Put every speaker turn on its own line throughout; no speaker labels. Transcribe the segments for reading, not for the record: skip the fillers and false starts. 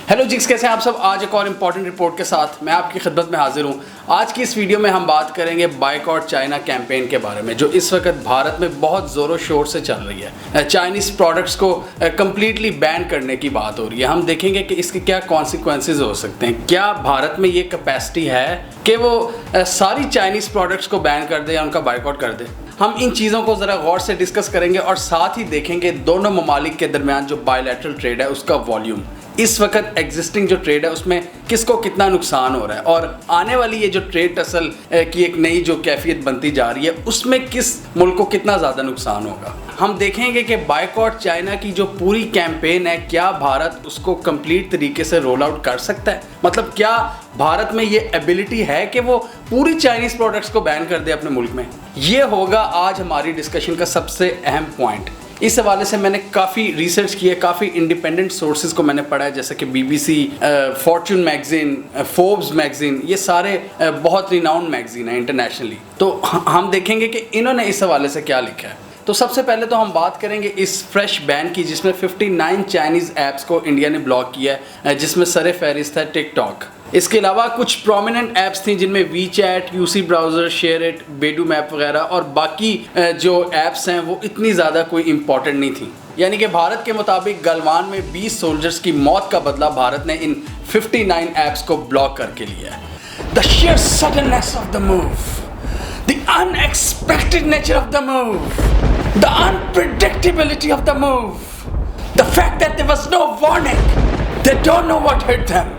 Hello जिक्स, कैसे हैं आप सब। आज एक और इम्पॉर्टेंट रिपोर्ट के साथ मैं आपकी खिदमत में हाजिर हूं। आज की इस वीडियो में हम बात करेंगे बायकॉट चाइना कैंपेन के बारे में, जो इस वक्त भारत में बहुत ज़ोरों शोर से चल रही है। चाइनीज़ प्रोडक्ट्स को कम्प्लीटली बैन करने की बात हो रही है। हम देखेंगे कि इसके क्या कॉन्सिक्वेंसेज हो सकते हैं। क्या भारत में ये कैपेसिटी है कि वो सारी चाइनीज़ प्रोडक्ट्स को बैन कर दे या उनका बायकॉट कर दे। हम इन चीज़ों को ज़रा गौर से डिस्कस करेंगे और साथ ही देखेंगे दोनों ममालिक के दरमियान जो बायलैटरल ट्रेड है उसका वॉल्यूम, इस वक्त एग्जिस्टिंग जो ट्रेड है उसमें किसको कितना नुकसान हो रहा है, और आने वाली ये जो ट्रेड टसल की एक नई जो कैफियत बनती जा रही है उसमें किस मुल्क को कितना ज़्यादा नुकसान होगा। हम देखेंगे कि बायकॉट चाइना की जो पूरी कैंपेन है, क्या भारत उसको कंप्लीट तरीके से रोल आउट कर सकता है। मतलब क्या भारत में ये एबिलिटी है कि वो पूरी चाइनीज़ प्रोडक्ट्स को बैन कर दे अपने मुल्क में। ये होगा आज हमारी डिस्कशन का सबसे अहम पॉइंट। इस हवाले से मैंने काफ़ी रिसर्च की है, काफ़ी इंडिपेंडेंट सोर्सेज को मैंने पढ़ा है, जैसे कि BBC, Fortune magazine, Forbes magazine, ये सारे बहुत रिनाउंड मैगजीन हैं इंटरनेशनली। तो हम देखेंगे कि इन्होंने इस हवाले से क्या लिखा है। तो सबसे पहले तो हम बात करेंगे इस फ्रेश बैन की, जिसमें 59 चाइनीज़ ऐप्स को इंडिया ने ब्लॉक किया है, जिसमें सरे फहरिस्त है टिकटॉक। इसके अलावा कुछ प्रोमिनेंट ऐप्स थी जिनमें WeChat, UC browser, SHAREit, Baidu map वगैरह, और बाकी जो ऐप्स हैं वो इतनी ज़्यादा कोई इम्पॉर्टेंट नहीं थी। यानी कि भारत के मुताबिक गलवान में 20 सोल्जर्स की मौत का बदला भारत ने इन 59 ऐप्स को ब्लॉक करके लिया है। The sheer suddenness of the move, the unexpected nature of the move, the unpredictability of the move, the fact that there was no warning, they don't know what hit them।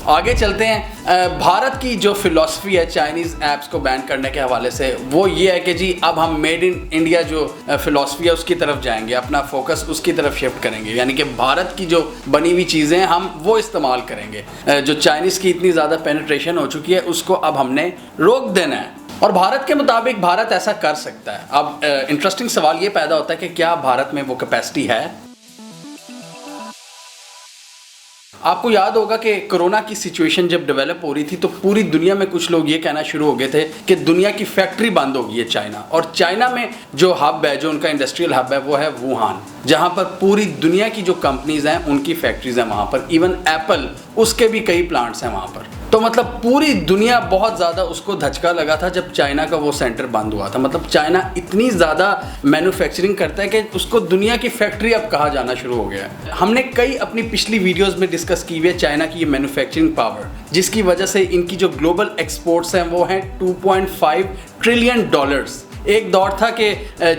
आगे चलते हैं। भारत की जो philosophy है Chinese apps को ban करने के हवाले से, वो ये है कि जी अब हम मेड इन इंडिया जो फिलॉसफी है उसकी तरफ जाएंगे, अपना फोकस उसकी तरफ शिफ्ट करेंगे। यानी कि भारत की जो बनी हुई चीज़ें हैं हम वो इस्तेमाल करेंगे। जो चाइनीज़ की इतनी ज़्यादा पेनिट्रेशन हो चुकी है उसको अब हमने रोक देना है, और भारत के मुताबिक भारत ऐसा कर सकता है। अब इंटरेस्टिंग सवाल ये पैदा होता है कि क्या भारत में वो कैपेसिटी है। आपको याद होगा कि कोरोना की सिचुएशन जब डेवलप हो रही थी तो पूरी दुनिया में कुछ लोग ये कहना शुरू हो गए थे कि दुनिया की फैक्ट्री बंद हो गई है चाइना। और चाइना में जो हब है, जो उनका इंडस्ट्रियल हब है, वो है वुहान, जहाँ पर पूरी दुनिया की जो कंपनीज हैं उनकी फैक्ट्रीज हैं वहाँ पर। इवन एप्पल, उसके भी कई प्लांट्स हैं वहाँ पर। तो मतलब पूरी दुनिया बहुत ज़्यादा उसको धचका लगा था जब चाइना का वो सेंटर बंद हुआ था। मतलब चाइना इतनी ज़्यादा मैन्युफैक्चरिंग करता है कि उसको दुनिया की फैक्ट्री अब कहा जाना शुरू हो गया है। हमने कई अपनी पिछली वीडियोस में डिस्कस की हुई है चाइना की ये मैन्युफैक्चरिंग पावर, जिसकी वजह से इनकी जो ग्लोबल एक्सपोर्ट्स हैं वो हैं $2.5 ट्रिलियन। एक दौर था कि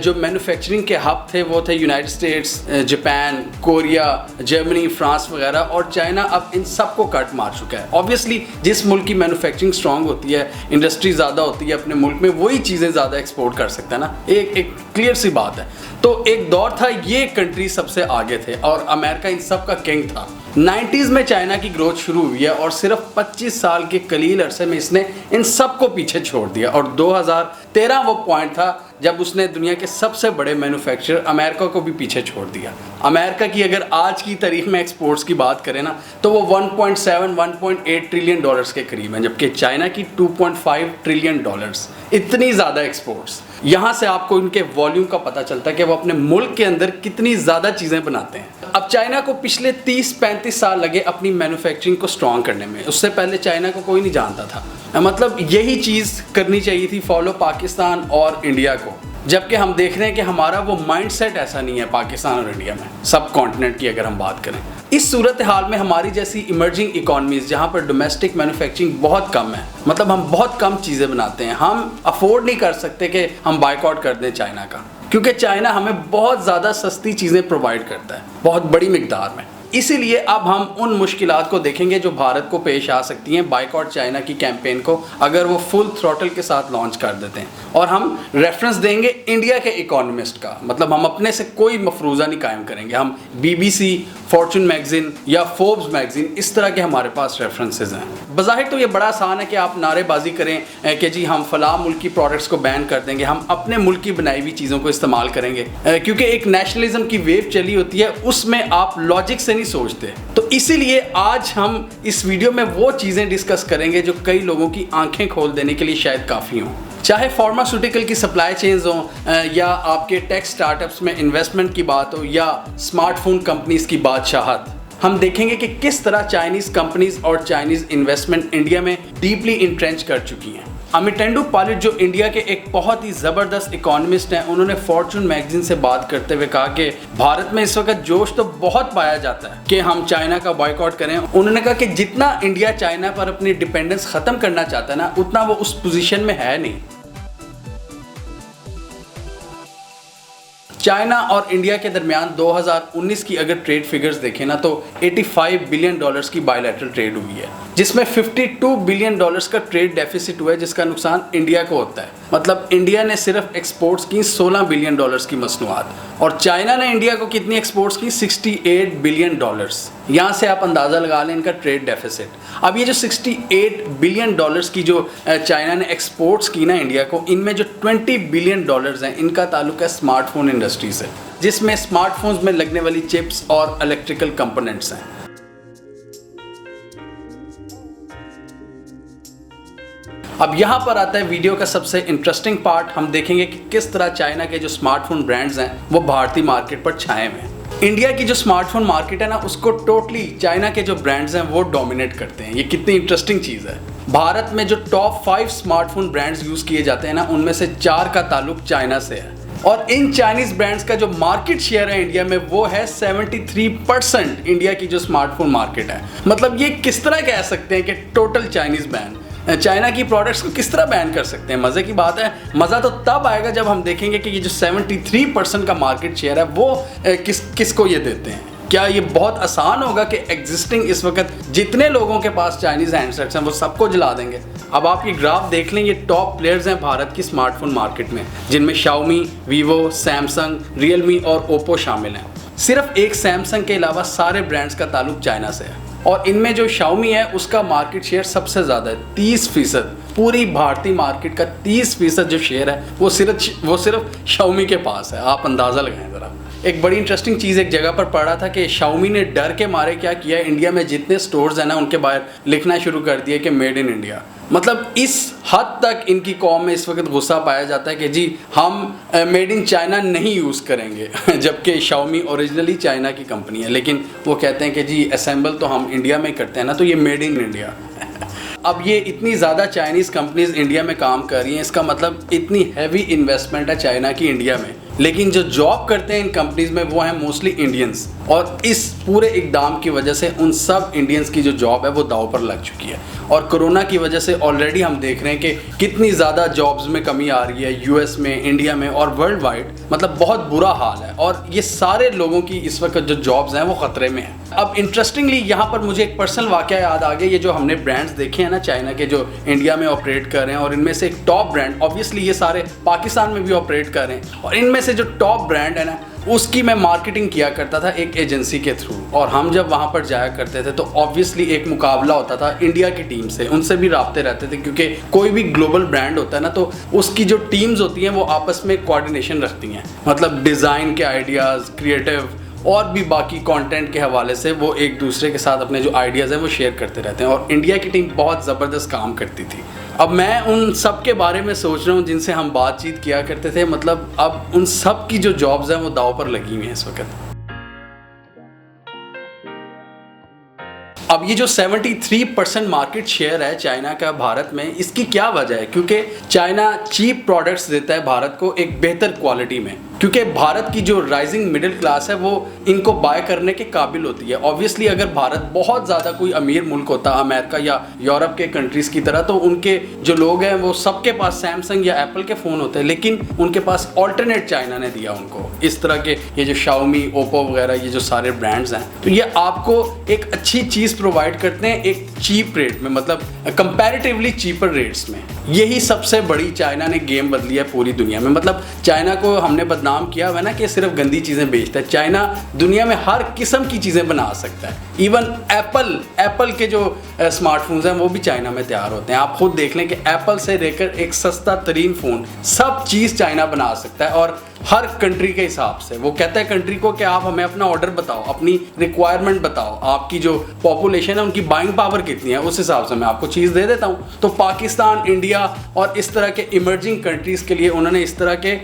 जो मैन्युफैक्चरिंग के हब थे वो थे United states, Japan, Korea, Germany, France वगैरह, और चाइना अब इन सब को कट मार चुका है। ऑब्वियसली जिस मुल्क की मैन्युफैक्चरिंग स्ट्रांग होती है, इंडस्ट्री ज़्यादा होती है अपने मुल्क में, वही चीज़ें ज़्यादा एक्सपोर्ट कर सकता है ना। एक क्लियर सी बात है। तो एक दौर था ये कंट्री सबसे आगे थे और अमेरिका इन सब का किंग था। 90s में चाइना की ग्रोथ शुरू हुई है और सिर्फ 25 साल के कलील अरसे में इसने इन सब को पीछे छोड़ दिया, और 2013 वो पॉइंट था जब उसने दुनिया के सबसे बड़े मैन्युफैक्चरर अमेरिका को भी पीछे छोड़ दिया। अमेरिका की अगर आज की तारीख में एक्सपोर्ट्स की बात करें ना तो वो 1.8 ट्रिलियन डॉलर्स के करीब हैं, जबकि चाइना की 2.5 ट्रिलियन डॉलर्स। इतनी ज़्यादा एक्सपोर्ट्स। यहाँ से आपको इनके वॉल्यूम का पता चलता है कि वो अपने मुल्क के अंदर कितनी ज़्यादा चीज़ें बनाते हैं। अब चाइना को पिछले 30-35 साल लगे अपनी मैन्युफैक्चरिंग को स्ट्रॉन्ग करने में। उससे पहले चाइना को कोई नहीं जानता था। मतलब यही चीज़ करनी चाहिए थी फॉलो पाकिस्तान और इंडिया को, जबकि हम देख रहे हैं कि हमारा वो माइंडसेट ऐसा नहीं है पाकिस्तान और इंडिया में, सब कॉन्टिनेंट की अगर हम बात करें। इस सूरत हाल में हमारी जैसी इमर्जिंग इकोनॉमीज़ जहाँ पर डोमेस्टिक मैन्युफैक्चरिंग बहुत कम है, मतलब हम बहुत कम चीज़ें बनाते हैं, हम अफोर्ड नहीं कर सकते कि हम बायकॉट कर दें चाइना का, क्योंकि चाइना हमें बहुत ज़्यादा सस्ती चीज़ें प्रोवाइड करता है बहुत बड़ी मिकदार में। इसीलिए अब हम उन मुश्किलात को देखेंगे जो भारत को पेश आ सकती हैं बायकॉट चाइना की कैंपेन को अगर वो फुल थ्रॉटल के साथ लॉन्च कर देते हैं। और हम रेफरेंस देंगे इंडिया के इकोनॉमिस्ट का, मतलब हम अपने से कोई मफरूज़ा नहीं कायम करेंगे। हम BBC, फॉर्च्यून मैगजीन या फोर्ब्स मैगजीन, इस तरह के हमारे पास रेफरेंसेज हैं। बज़ाहिर तो ये बड़ा आसान है कि आप नारेबाजी करें कि जी हम फलां मुल्क की प्रोडक्ट्स को बैन कर देंगे, हम अपने मुल्क की बनाई हुई चीज़ों को इस्तेमाल करेंगे, क्योंकि एक नेशनलिज्म की वेव चली होती है, उसमें आप लॉजिक से नहीं सोचते। तो इसीलिए आज हम इस वीडियो में वो चीज़ें डिस्कस करेंगे जो कई लोगों की आंखें खोल देने के लिए शायद काफ़ी हों। चाहे फार्मास्यूटिकल की सप्लाई चेन्स हों या आपके टेक स्टार्टअप्स में इन्वेस्टमेंट की बात हो या स्मार्टफोन कंपनीज की बादशाहत, हम देखेंगे कि किस तरह चाइनीज कंपनीज और चाइनीज इन्वेस्टमेंट इंडिया में डीपली इंट्रेंच कर चुकी हैं। अमितेंदु पालिट जो इंडिया के एक बहुत ही जबरदस्त इकोनॉमिस्ट हैं, उन्होंने फॉर्च्यून मैगजीन से बात करते हुए कहा कि भारत में इस वक्त जोश तो बहुत पाया जाता है कि हम चाइना का बॉयकॉट करें। उन्होंने कहा कि जितना इंडिया चाइना पर अपनी डिपेंडेंस खत्म करना चाहता है ना, उतना वो उस पोजीशन में है नहीं। चाइना और इंडिया के दरमियान 2019 की अगर ट्रेड फिगर्स देखें ना, तो 85 बिलियन डॉलर्स की बायलैटरल ट्रेड हुई है, जिसमें 52 बिलियन डॉलर्स का ट्रेड डेफिसिट हुआ है, जिसका नुकसान इंडिया को होता है। मतलब इंडिया ने सिर्फ एक्सपोर्ट्स की 16 बिलियन डॉलर्स की मसनूआत, और चाइना ने इंडिया को कितनी एक्सपोर्ट्स की 68 बिलियन डॉलर्स। यहाँ से आप अंदाज़ा लगा लें इनका ट्रेड डेफिसिट। अब ये जो 68 बिलियन डॉलर्स की जो चाइना ने एक्सपोर्ट्स की ना इंडिया को, इनमें जो 20 बिलियन डॉलर्स हैं, इनका ताल्लुक है स्मार्टफोन इंडस्ट्री से, जिसमें स्मार्टफोन्स में लगने वाली चिप्स और इलेक्ट्रिकल कंपोनेंट्स हैं। अब यहाँ पर आता है वीडियो का सबसे इंटरेस्टिंग पार्ट। हम देखेंगे कि किस तरह चाइना के जो स्मार्टफोन ब्रांड्स हैं वो भारतीय मार्केट पर छाए हुए हैं। इंडिया की जो स्मार्टफोन मार्केट है ना, उसको टोटली चाइना के जो ब्रांड्स हैं वो डोमिनेट करते हैं। ये कितनी इंटरेस्टिंग चीज़ है। भारत में जो टॉप 5 स्मार्टफोन ब्रांड्स यूज़ किए जाते हैं ना, उनमें से 4 का ताल्लुक चाइना से है, और इन चाइनीज ब्रांड्स का जो मार्केट शेयर है इंडिया में वो है 73% इंडिया की जो स्मार्टफोन मार्केट है। मतलब ये किस तरह कह सकते हैं कि टोटल चाइनीज बैन, चाइना की प्रोडक्ट्स को किस तरह बैन कर सकते हैं। मज़े की बात है। मज़ा तो तब आएगा जब हम देखेंगे कि ये जो 73% का मार्केट शेयर है वो किसको ये देते हैं। क्या ये बहुत आसान होगा कि एग्जिस्टिंग इस वक्त जितने लोगों के पास चाइनीज़ हैंडसेट्स हैं वो सबको जला देंगे। अब आप ये ग्राफ देख लें, ये टॉप प्लेयर्स हैं भारत की स्मार्टफोन मार्केट में, जिनमें शाओमी, वीवो, सैमसंग, रियलमी और ओप्पो शामिल हैं। सिर्फ एक सैमसंग के अलावा सारे ब्रांड्स का ताल्लुक चाइना से है, और इनमें जो शाओमी है उसका मार्केट शेयर सबसे ज़्यादा है, 30%। पूरी भारतीय मार्केट का 30% जो शेयर है वो सिर्फ शाओमी के पास है। आप अंदाज़ा लगाएं ज़रा। एक बड़ी इंटरेस्टिंग चीज़ एक जगह पर पढ़ा था कि शाओमी ने डर के मारे क्या किया, इंडिया में जितने स्टोर्स हैं ना उनके बाहर लिखना शुरू कर दिया कि मेड इन इंडिया। मतलब इस हद तक इनकी कौम में इस वक्त गुस्सा पाया जाता है कि जी हम मेड इन चाइना नहीं यूज़ करेंगे जबकि शाओमी ओरिजिनली चाइना की कंपनी है, लेकिन वो कहते हैं कि जी असेंबल तो हम इंडिया में करते हैं ना, तो ये मेड इन इंडिया। अब ये इतनी ज़्यादा चाइनीज़ कंपनीज इंडिया में काम कर रही हैं, इसका मतलब इतनी हैवी इन्वेस्टमेंट है चाइना की इंडिया में, लेकिन जो जॉब करते हैं इन कंपनीज में वो हैं मोस्टली इंडियंस, और इस पूरे इकदाम की वजह से उन सब इंडियंस की जो जॉब है वो दांव पर लग चुकी है। और कोरोना की वजह से ऑलरेडी हम देख रहे हैं कि कितनी ज़्यादा जॉब्स में कमी आ रही है यूएस में, इंडिया में और वर्ल्ड वाइड। मतलब बहुत बुरा हाल है, और ये सारे लोगों की इस वक्त जो जॉब्स हैं वो ख़तरे में हैं। अब इंटरेस्टिंगली यहाँ पर मुझे एक पर्सनल वाक़या याद आ गया। ये जो हमने ब्रांड्स देखे हैं ना चाइना के जो इंडिया में ऑपरेट कर रहे हैं, और इनमें से एक टॉप ब्रांड, ऑब्वियसली ये सारे पाकिस्तान में भी ऑपरेट कर रहे हैं, और इनमें से जो टॉप ब्रांड है ना उसकी मैं मार्केटिंग किया करता था एक एजेंसी के थ्रू। और हम जब वहाँ पर जाया करते थे तो ऑब्वियसली एक मुकाबला होता था इंडिया की टीम से, उनसे भी राब्ते रहते थे, क्योंकि कोई भी ग्लोबल ब्रांड होता है ना तो उसकी जो टीम्स होती हैं वो आपस में कोऑर्डिनेशन रखती हैं। मतलब डिज़ाइन के आइडियाज़, क्रिएटिव और भी बाकी कंटेंट के हवाले से वो एक दूसरे के साथ अपने जो आइडियाज़ हैं वो शेयर करते रहते हैं, और इंडिया की टीम बहुत ज़बरदस्त काम करती थी। अब मैं उन सब के बारे में सोच रहा हूँ जिनसे हम बातचीत किया करते थे। मतलब अब उन सब की जो जॉब्स हैं वो दांव पर लगी हुई हैं इस वक्त। अब ये जो 73% मार्केट शेयर है चाइना का भारत में, इसकी क्या वजह है? क्योंकि चाइना चीप प्रोडक्ट्स देता है भारत को एक बेहतर क्वालिटी में, क्योंकि भारत की जो राइजिंग मिडिल क्लास है वो इनको बाय करने के काबिल होती है। ऑब्वियसली अगर भारत बहुत ज़्यादा कोई अमीर मुल्क होता, अमेरिका या यूरोप के कंट्रीज़ की तरह, तो उनके जो लोग हैं वो सबके पास सैमसंग या एप्पल के फ़ोन होते हैं, लेकिन उनके पास ऑल्टरनेट चाइना ने दिया उनको इस तरह के ये जो शाओमी, ओप्पो वगैरह ये जो सारे ब्रांड्स हैं, तो ये आपको एक अच्छी चीज़ प्रोवाइड करते हैं एक चीप रेट में, मतलब कंपैरेटिवली चीपर रेट्स में। यही सबसे बड़ी चाइना ने गेम बदली है पूरी दुनिया में। मतलब चाइना को हमने बदनाम किया हुआ है ना कि सिर्फ गंदी चीज़ें बेचता है। चाइना दुनिया में हर किस्म की चीज़ें बना सकता है। इवन एप्पल के जो स्मार्टफोन्स हैं वो भी चाइना में तैयार होते हैं। आप खुद देख लें कि एप्पल से लेकर एक सस्ता तरीन फ़ोन सब चीज़ चाइना बना सकता है, और हर कंट्री के हिसाब से। वो कहता है कंट्री को कि आप हमें अपना ऑर्डर बताओ, अपनी रिक्वायरमेंट बताओ, आपकी जो पॉपुलेशन है उनकी बाइंग पावर कितनी है, उस हिसाब से मैं आपको चीज़ दे देता हूँ। तो पाकिस्तान, इंडिया और इस तरह के इमर्जिंग कंट्रीज़ के लिए उन्होंने इस तरह के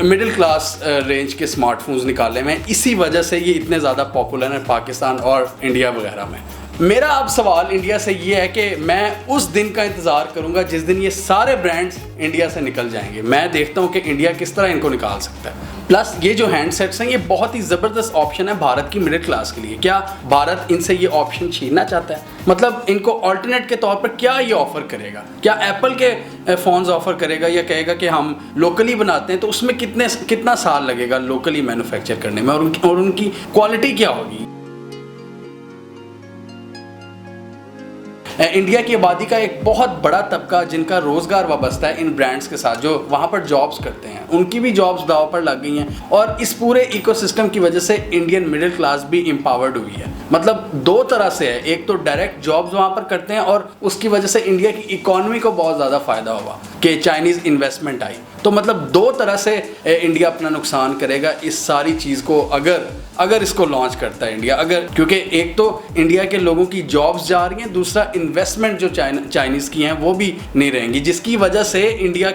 मिडिल क्लास रेंज के स्मार्टफोन्स निकाले हुए हैं। इसी वजह से ये इतने ज़्यादा पॉपुलर हैं पाकिस्तान और इंडिया वगैरह में। मेरा अब सवाल इंडिया से ये है कि मैं उस दिन का इंतज़ार करूंगा जिस दिन ये सारे ब्रांड्स इंडिया से निकल जाएंगे। मैं देखता हूं कि इंडिया किस तरह इनको निकाल सकता है। प्लस ये जो हैंडसेट्स हैं ये बहुत ही ज़बरदस्त ऑप्शन है भारत की मिडिल क्लास के लिए। क्या भारत इनसे ये ऑप्शन छीनना चाहता है? मतलब इनको ऑल्टरनेट के तौर पर क्या ये ऑफ़र करेगा? क्या एप्पल के फ़ोन्स ऑफ़र करेगा या कहेगा कि हम लोकली बनाते हैं? तो उसमें कितना साल लगेगा लोकली मैन्युफैक्चर करने में, और उनकी क्वालिटी क्या होगी? इंडिया की आबादी का एक बहुत बड़ा तबका जिनका रोज़गार वाबस्ता है इन ब्रांड्स के साथ, जो वहाँ पर जॉब्स करते हैं, उनकी भी जॉब्स दाव पर लग गई हैं। और इस पूरे इकोसिस्टम की वजह से इंडियन मिडिल क्लास भी एम्पावर्ड हुई है। मतलब दो तरह से है, एक तो डायरेक्ट जॉब्स वहाँ पर करते हैं और उसकी वजह से इंडिया की इकॉनमी को बहुत ज़्यादा फ़ायदा हुआ कि चाइनीज़ इन्वेस्टमेंट आई। तो मतलब दो तरह से इंडिया अपना नुकसान करेगा इस सारी चीज़ को अगर इसको लॉन्च करता है इंडिया। अगर क्योंकि एक तो इंडिया के लोगों की जॉब्स जा रही हैं, दूसरा इन्वेस्टमेंट जो चाइनीज़ की हैं वो भी नहीं रहेंगी, जिसकी वजह से इंडिया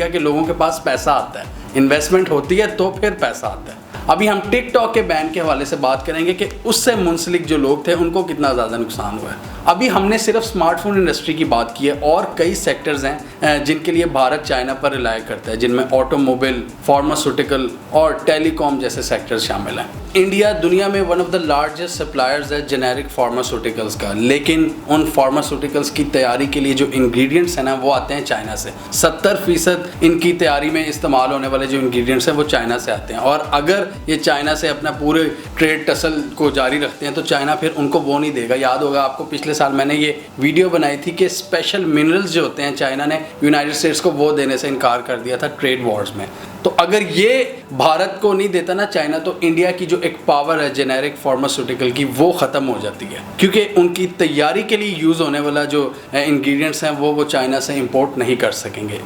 के लोगों के पास पैसा आता है। इन्वेस्टमेंट होती है तो फिर पैसा आता है। अभी हम टिकटॉक के बैन के हवाले से बात करेंगे कि उससे मुंसलिक जो लोग थे उनको कितना ज़्यादा नुकसान हुआ है। अभी हमने सिर्फ स्मार्टफोन इंडस्ट्री की बात की है, और कई सेक्टर्स हैं जिनके लिए भारत चाइना पर रिलाय करता है, जिनमें ऑटोमोबाइल, फार्मास्यूटिकल और टेलीकॉम जैसे सेक्टर्स शामिल हैं। इंडिया दुनिया में one of the largest suppliers है जेनेरिक फार्मास्यूटिकल्स का, लेकिन उन फार्मास्यूटिकल्स की तैयारी के लिए जो इंग्रेडिएंट्स हैं ना वो आते हैं चाइना से। 70% इनकी तैयारी में इस्तेमाल होने वाले जो इंग्रेडिएंट्स हैं वो चाइना से आते हैं। और अगर ये चाइना से अपना पूरे ट्रेड टसल को जारी रखते हैं तो चाइना फिर उनको वो नहीं देगा। याद होगा आपको पिछले साल मैंने ये वीडियो बनाई थी कि स्पेशल मिनरल्स जो होते हैं चाइना ने यूनाइटेड स्टेट्स को वो देने से इनकार कर दिया था ट्रेड वॉर्स में। तो अगर ये भारत को नहीं देता ना चाइना, तो इंडिया की जो एक पावर है जेनेरिक फार्मास्यूटिकल की वो ख़त्म हो जाती है, क्योंकि उनकी तैयारी के लिए यूज़ होने वाला जो इंग्रेडिएंट्स हैं वो चाइना से इंपोर्ट नहीं कर सकेंगे।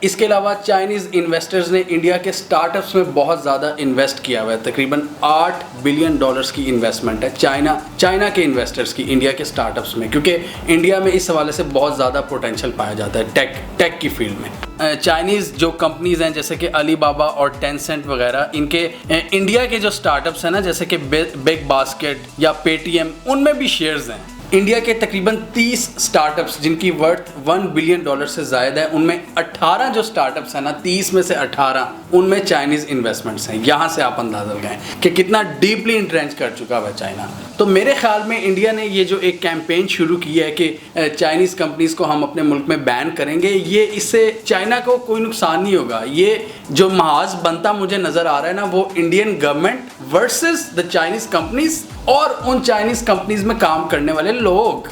इसके अलावा चाइनीज़ इन्वेस्टर्स ने इंडिया के स्टार्टअप्स में बहुत ज़्यादा इन्वेस्ट किया हुआ है। तकरीबन $8 बिलियन की इन्वेस्टमेंट है चाइना के इन्वेस्टर्स की इंडिया के स्टार्टअप्स में, क्योंकि इंडिया में इस हवाले से बहुत ज़्यादा पोटेंशियल पाया जाता है टेक की फील्ड में। चाइनीज़ जो कंपनीज़ हैं जैसे कि अलीबाबा और टेंसेंट वगैरह, इनके इंडिया के जो स्टार्टअप्स हैं ना जैसे कि बिग बास्केट या पेटीएम, उनमें भी शेयर्स हैं। इंडिया के तकरीबन 30 स्टार्टअप्स जिनकी वर्थ $1 बिलियन से ज़ायद है, उनमें 18 जो स्टार्टअप्स हैं ना, 30 में से 18 उनमें चाइनीज़ इन्वेस्टमेंट्स हैं। यहाँ से आप अंदाज़ा लगाएं कि कितना डीपली इंट्रेंच कर चुका है चाइना। तो मेरे ख्याल में इंडिया ने ये जो एक कैंपेन शुरू की है कि चाइनीज़ कंपनीज़ को हम अपने मुल्क में बैन करेंगे, ये इससे चाइना को कोई नुकसान नहीं होगा। ये जो महाज बनता मुझे नज़र आ रहा है ना, वो Indian government versus the Chinese companies और उन चाइनीज़ कंपनीज़ में काम करने वाले लोग,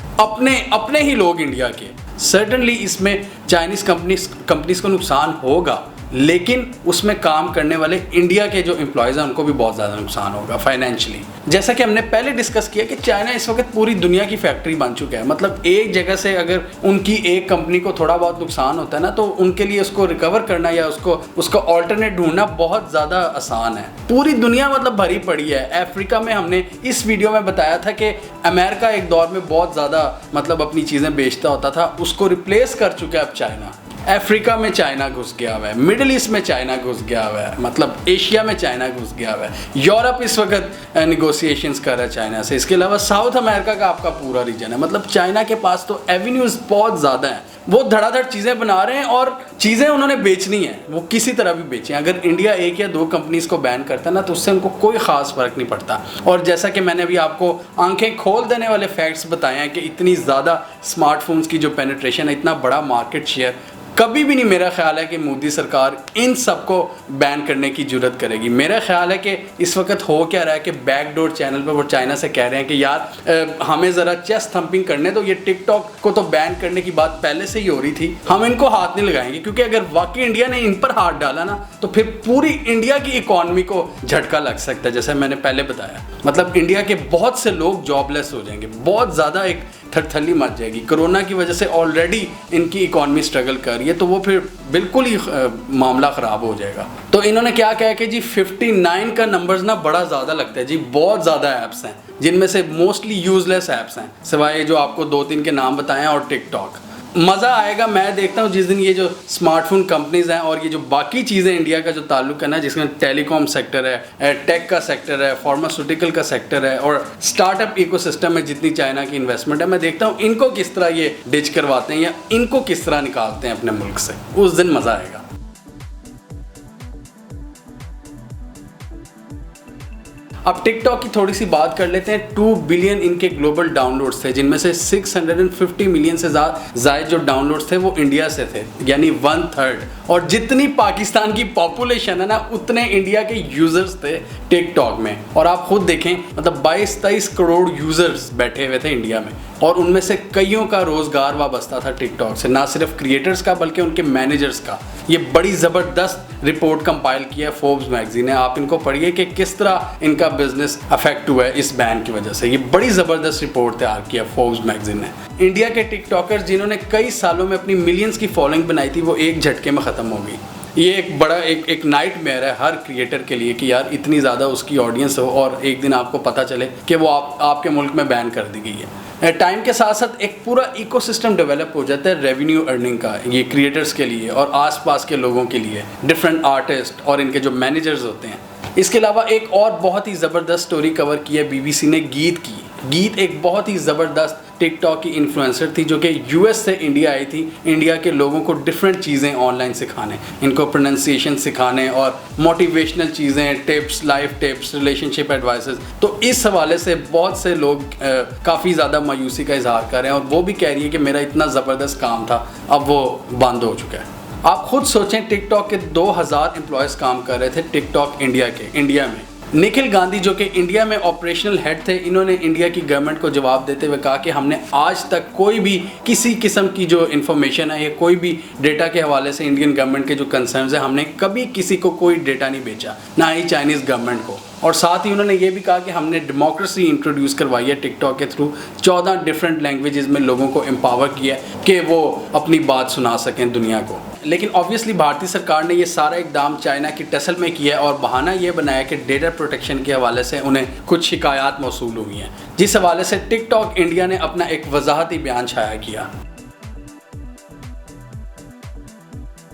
अपने ही लोग इंडिया के। सर्टनली इसमें चाइनीज़ कंपनीज़ को नुकसान होगा, लेकिन उसमें काम करने वाले इंडिया के जो एम्प्लॉयज़ हैं उनको भी बहुत ज़्यादा नुकसान होगा फाइनेंशियली। जैसा कि हमने पहले डिस्कस किया कि चाइना इस वक्त पूरी दुनिया की फैक्ट्री बन चुका है। मतलब एक जगह से अगर उनकी एक कंपनी को थोड़ा बहुत नुकसान होता है ना, तो उनके लिए उसको रिकवर करना या उसको ऑल्टरनेट ढूंढना बहुत ज़्यादा आसान है। पूरी दुनिया मतलब भरी पड़ी है। अफ्रीका में हमने इस वीडियो में बताया था कि अमेरिका एक दौर में बहुत ज़्यादा मतलब अपनी चीज़ें बेचता होता था, उसको रिप्लेस कर चुका है अब चाइना। अफ्रीका में चाइना घुस गया हुआ है, मिडिल ईस्ट में चाइना घुस गया हुआ है, मतलब एशिया में चाइना घुस गया हुआ है। यूरोप इस वक्त निगोशिएशंस कर रहा है चाइना से। इसके अलावा साउथ अमेरिका का आपका पूरा रीजन है। मतलब चाइना के पास तो एवेन्यूज़ बहुत ज़्यादा हैं। वो धड़ाधड़ चीज़ें बना रहे हैं और चीज़ें उन्होंने बेचनी है, वो किसी तरह भी बेचें। अगर इंडिया एक या दो कंपनीज़ को बैन करता है ना, तो उससे उनको कोई ख़ास फ़र्क नहीं पड़ता। और जैसा कि मैंने अभी आपको आंखें खोल देने वाले फैक्ट्स बताए हैं कि इतनी ज़्यादा स्मार्टफोन्स की जो पेनिट्रेशन है, इतना बड़ा मार्केट शेयर, कभी भी नहीं मेरा ख्याल है कि मोदी सरकार इन सबको बैन करने की जरूरत करेगी। मेरा ख्याल है कि इस वक्त हो क्या रहा है कि बैकडोर चैनल पर वो चाइना से कह रहे हैं कि यार हमें ज़रा चेस्ट थम्पिंग करने दो, ये टिकटॉक को तो बैन करने की बात पहले से ही हो रही थी, हम इनको हाथ नहीं लगाएंगे। क्योंकि अगर वाकई इंडिया ने इन पर हाथ डाला ना, तो फिर पूरी इंडिया की इकॉनमी को झटका लग सकता है, जैसे मैंने पहले बताया। मतलब इंडिया के बहुत से लोग जॉबलेस हो जाएंगे, बहुत ज़्यादा एक थरथली मच जाएगी। कोरोना की वजह से ऑलरेडी इनकी इकॉनमी स्ट्रगल कर रही है, तो वो फिर बिल्कुल ही मामला ख़राब हो जाएगा। तो इन्होंने क्या कहा कि जी 59 का नंबर्स ना बड़ा ज़्यादा लगता है जी, बहुत ज़्यादा ऐप्स हैं जिनमें से मोस्टली यूजलेस ऐप्स हैं, सिवाय जो आपको 2-3 के नाम बताएं और टिकटॉक। मज़ा आएगा, मैं देखता हूँ जिस दिन ये जो स्मार्टफोन कंपनीज हैं और ये जो बाकी चीज़ें इंडिया का जो ताल्लुक है ना, जिसमें टेलीकॉम सेक्टर है, टेक का सेक्टर है, फार्मास्यूटिकल का सेक्टर है और स्टार्टअप इकोसिस्टम में जितनी चाइना की इन्वेस्टमेंट है, मैं देखता हूँ इनको किस तरह ये डिच करवाते हैं या इनको किस तरह निकालते हैं अपने मुल्क से। उस दिन मज़ा आएगा। अब टिकटॉक की थोड़ी सी बात कर लेते हैं। 2 बिलियन इनके ग्लोबल डाउनलोड्स थे, जिनमें से 650 मिलियन से ज़्यादा जो डाउनलोड्स थे वो इंडिया से थे, यानी 1/3। और जितनी पाकिस्तान की पॉपुलेशन है ना, उतने इंडिया के यूज़र्स थे टिकटॉक में। और आप खुद देखें, मतलब 22-23 करोड़ यूज़र्स बैठे हुए थे इंडिया में, और उनमें से कईयों का रोज़गार वाबस्ता था टिकटॉक से, ना सिर्फ क्रिएटर्स का बल्कि उनके मैनेजर्स का। ये बड़ी ज़बरदस्त रिपोर्ट कंपाइल किया है फोर्ब्स मैगजीन ने, आप इनको पढ़िए कि किस तरह इनका बिजनेस अफेक्ट हुआ है इस बैन की वजह से। ये बड़ी ज़बरदस्त रिपोर्ट तैयार किया फोर्ब्स मैगजीन ने। इंडिया के टिकटॉकर्स जिन्होंने कई सालों में अपनी मिलियंस की फॉलोइंग बनाई थी, वो एक झटके में ख़त्म हो गई। ये एक बड़ा एक नाइटमेयर है हर क्रिएटर के लिए कि यार इतनी ज़्यादा उसकी ऑडियंस हो और एक दिन आपको पता चले कि वो आपके मुल्क में बैन कर दी गई है। टाइम के साथ साथ एक पूरा इकोसिस्टम डेवलप हो जाता है रेवेन्यू अर्निंग का, ये क्रिएटर्स के लिए और आसपास के लोगों के लिए, डिफरेंट आर्टिस्ट और इनके जो मैनेजर्स होते हैं। इसके अलावा एक और बहुत ही ज़बरदस्त स्टोरी कवर की है बीबीसी ने गीत की। गीत एक बहुत ही ज़बरदस्त टिकटॉक की इन्फ्लुएंसर थी जो कि यूएस से इंडिया आई थी, इंडिया के लोगों को डिफरेंट चीज़ें ऑनलाइन सिखाने, इनको प्रोनाउंसिएशन सिखाने और मोटिवेशनल चीज़ें, tips, life tips, relationship advices. तो इस हवाले से बहुत से लोग काफ़ी ज़्यादा मायूसी का इजहार कर रहे हैं और वो भी कह रही है कि मेरा इतना ज़बरदस्त काम था, अब वो बंद हो चुका है। आप खुद सोचें, टिकटॉक के 2000 एम्प्लॉयज़ काम कर रहे थे टिकटॉक इंडिया में। निखिल गांधी जो कि इंडिया में ऑपरेशनल हेड थे, इन्होंने इंडिया की गवर्नमेंट को जवाब देते हुए कहा कि हमने आज तक कोई भी किसी किस्म की जो इन्फॉर्मेशन है या कोई भी डेटा के हवाले से इंडियन गवर्नमेंट के जो कंसर्न्स हैं, हमने कभी किसी को कोई डेटा नहीं बेचा, ना ही चाइनीज़ गवर्नमेंट को। और साथ ही उन्होंने ये भी कहा कि हमने डेमोक्रेसी इंट्रोड्यूस करवाई है टिकटॉक के थ्रू, 14 डिफरेंट लैंग्वेजेस में लोगों को एम्पावर किया कि वो अपनी बात सुना सकें दुनिया को। लेकिन ऑब्वियसली भारतीय सरकार ने ये सारा इकदाम चाइना की टसल में किया और बहाना ये बनाया कि डेटा प्रोटेक्शन के हवाले से उन्हें कुछ शिकायत मौसूल हुई हैं, जिस हवाले से टिकटॉक इंडिया ने अपना एक वजाहती बयान शाया किया।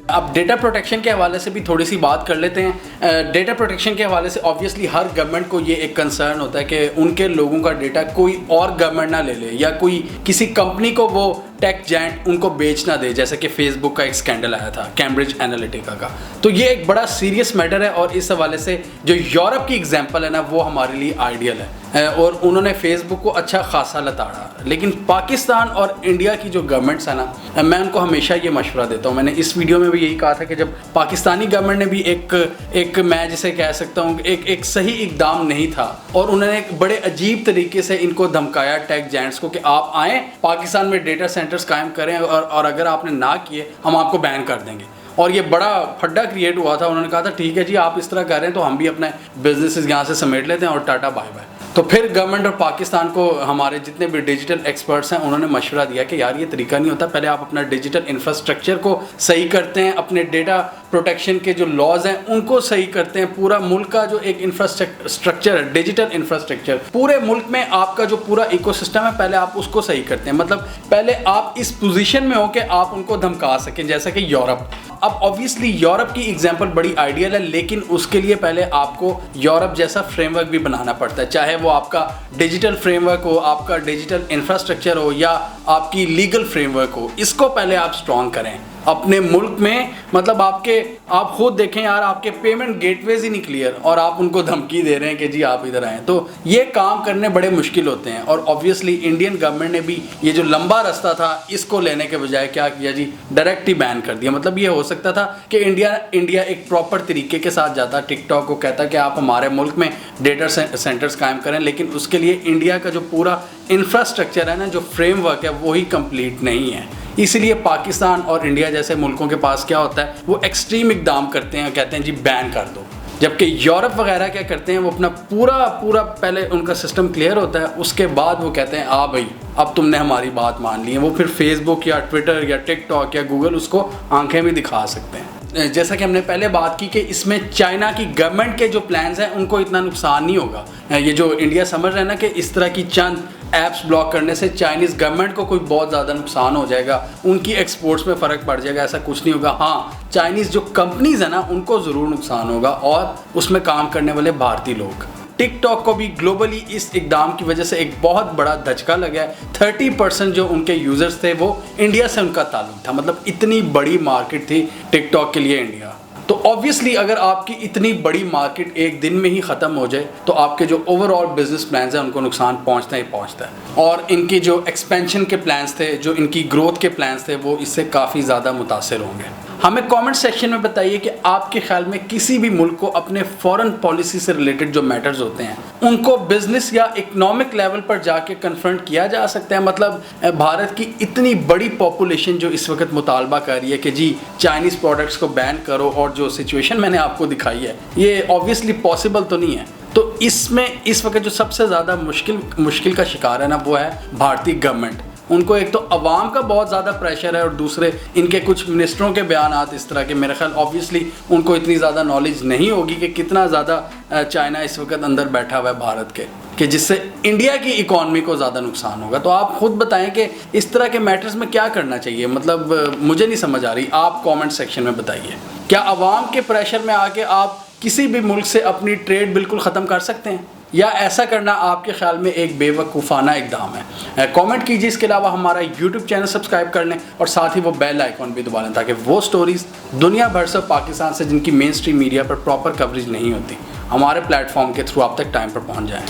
अब डेटा प्रोटेक्शन के हवाले से भी थोड़ी सी बात कर लेते हैं। डेटा प्रोटेक्शन के हवाले से ऑब्वियसली हर गवर्नमेंट को ये एक कंसर्न होता है कि उनके लोगों का डेटा कोई और गवर्नमेंट ना ले ले या कोई किसी कंपनी को वो टेक जायंट उनको बेच ना दे, जैसे कि फेसबुक का एक स्कैंडल आया था कैम्ब्रिज एनालिटिका का। तो ये एक बड़ा सीरियस मैटर है और इस हवाले से जो यूरोप की एग्जांपल है ना, वो हमारे लिए आइडियल है और उन्होंने फेसबुक को अच्छा खासा लताड़ा। लेकिन पाकिस्तान और इंडिया की जो गवर्नमेंट्स है ना, मैं उनको हमेशा ये मशवरा देता हूँ, मैंने इस वीडियो में भी यही कहा था कि जब पाकिस्तानी गवर्नमेंट ने भी एक मैं जिसे कह सकता हूँ एक सही इकदाम नहीं था और उन्होंने एक बड़े अजीब तरीके से इनको धमकाया टेक जायंट्स को कि आप आएँ पाकिस्तान में डेटा सेंटर्स कायम करें और अगर आपने ना किए हम आपको बैन कर देंगे। और ये बड़ा फड्डा क्रिएट हुआ था। उन्होंने कहा था ठीक है जी, आप इस तरह कर रहे हैं तो हम भी अपने बिजनेसेस यहाँ से समेट लेते हैं और टाटा बाय बाय। तो फिर गवर्नमेंट और पाकिस्तान को हमारे जितने भी डिजिटल एक्सपर्ट्स हैं उन्होंने मशवरा दिया कि यार ये तरीका नहीं होता, पहले आप अपना डिजिटल इंफ्रास्ट्रक्चर को सही करते हैं, अपने डेटा प्रोटेक्शन के जो लॉज हैं उनको सही करते हैं, पूरा मुल्क का जो एक इंफ्रास्ट्रक्चर है, डिजिटल इंफ्रास्ट्रक्चर, पूरे मुल्क में आपका जो पूरा इकोसिस्टम है पहले आप उसको सही करते हैं। मतलब पहले आप इस पोजीशन में हो कि आप उनको धमका सकें, जैसा कि यूरोप। अब ऑब्वियसली यूरोप की एग्जांपल बड़ी आइडियल है, लेकिन उसके लिए पहले आपको यूरोप जैसा फ्रेमवर्क भी बनाना पड़ता है, चाहे वो आपका डिजिटल फ्रेमवर्क हो, आपका डिजिटल इंफ्रास्ट्रक्चर हो या आपकी लीगल फ्रेमवर्क हो। इसको पहले आप स्ट्रॉन्ग करें अपने मुल्क में। मतलब आप खुद देखें यार, आपके पेमेंट गेटवेज ही नहीं क्लियर और आप उनको धमकी दे रहे हैं कि जी आप इधर आएँ, तो ये काम करने बड़े मुश्किल होते हैं। और ऑब्वियसली इंडियन गवर्नमेंट ने भी ये जो लंबा रास्ता था इसको लेने के बजाय क्या किया जी, डायरेक्ट ही बैन कर दिया। मतलब ये हो सकता था कि इंडिया एक प्रॉपर तरीके के साथ जाता, टिकटॉक को कहता कि आप हमारे मुल्क में डेटा सेंटर्स कायम करें, लेकिन उसके लिए इंडिया का जो पूरा इंफ्रास्ट्रक्चर है ना, जो फ्रेमवर्क है, वो ही कंप्लीट नहीं है। इसलिए पाकिस्तान और इंडिया जैसे मुल्कों के पास क्या होता है, वो एक्सट्रीम इकदाम करते हैं, कहते हैं जी बैन कर दो। जबकि यूरोप वगैरह क्या करते हैं, वो अपना पूरा पहले उनका सिस्टम क्लियर होता है, उसके बाद वो कहते हैं भाई अब तुमने हमारी बात मान ली है। वो फिर फेसबुक या ट्विटर या टिकटॉक या गूगल उसको आंखें भी दिखा सकते हैं। जैसा कि हमने पहले बात की कि इसमें चाइना की गवर्नमेंट के जो प्लान्स हैं उनको इतना नुकसान नहीं होगा। ये जो इंडिया समझ रहे हैं ना कि इस तरह की चंद ऐप्स ब्लॉक करने से चाइनीज़ गवर्नमेंट को कोई बहुत ज़्यादा नुकसान हो जाएगा, उनकी एक्सपोर्ट्स में फ़र्क पड़ जाएगा, ऐसा कुछ नहीं होगा। हाँ, चाइनीज़ जो कंपनीज़ है ना उनको ज़रूर नुकसान होगा और उसमें काम करने वाले भारतीय लोग। टिकटॉक को भी ग्लोबली इस इकदाम की वजह से एक बहुत बड़ा धचका लगा है। 30% जो उनके यूज़र्स थे वो इंडिया से उनका ताल्लुक था, मतलब इतनी बड़ी मार्केट थी टिकटॉक के लिए इंडिया। तो ऑब्वियसली अगर आपकी इतनी बड़ी मार्केट एक दिन में ही ख़त्म हो जाए तो आपके जो ओवरऑल बिजनेस प्लान्स हैं उनको नुकसान पहुंचता ही पहुंचता है। और इनके जो एक्सपेंशन के प्लान्स थे, जो इनकी ग्रोथ के प्लान्स थे, वो इससे काफ़ी ज़्यादा मुतासिर होंगे। हमें कमेंट सेक्शन में बताइए कि आपके ख्याल में किसी भी मुल्क को अपने फॉरेन पॉलिसी से रिलेटेड जो मैटर्स होते हैं उनको बिजनेस या इकोनॉमिक लेवल पर जाके कन्फ्रंट किया जा सकता है। मतलब भारत की इतनी बड़ी पॉपुलेशन जो इस वक्त मुतालबा कर रही है कि जी चाइनीज़ प्रोडक्ट्स को बैन करो, और जो सिचुएशन मैंने आपको दिखाई है ये ऑब्वियसली पॉसिबल तो नहीं है। तो इसमें इस वक्त जो सबसे ज़्यादा मुश्किल का शिकार है ना वो है भारतीय गवर्नमेंट। उनको एक तो अवाम का बहुत ज़्यादा प्रेशर है और दूसरे इनके कुछ मिनिस्टरों के बयानात इस तरह के, मेरे ख्याल ऑब्वियसली उनको इतनी ज़्यादा नॉलेज नहीं होगी कि कितना ज़्यादा चाइना इस वक्त अंदर बैठा हुआ है भारत के, कि जिससे इंडिया की इकॉनमी को ज़्यादा नुकसान होगा। तो आप खुद बताएं कि इस तरह के मैटर्स में क्या करना चाहिए। मतलब मुझे नहीं समझ आ रही, आप कमेंट सेक्शन में बताइए। क्या अवाम के प्रेशर में आके आप किसी भी मुल्क से अपनी ट्रेड बिल्कुल ख़त्म कर सकते हैं, या ऐसा करना आपके ख्याल में एक बेवकूफ़ाना इकदाम है? कमेंट कीजिए। इसके अलावा हमारा यूट्यूब चैनल सब्सक्राइब कर लें और साथ ही वो बेल आइकॉन भी दबा लें ताकि वो स्टोरीज़ दुनिया भर से, पाकिस्तान से, जिनकी मेन स्ट्रीम मीडिया पर प्रॉपर कवरेज नहीं होती, हमारे प्लेटफॉर्म के थ्रू आप तक टाइम पर पहुंच जाएं।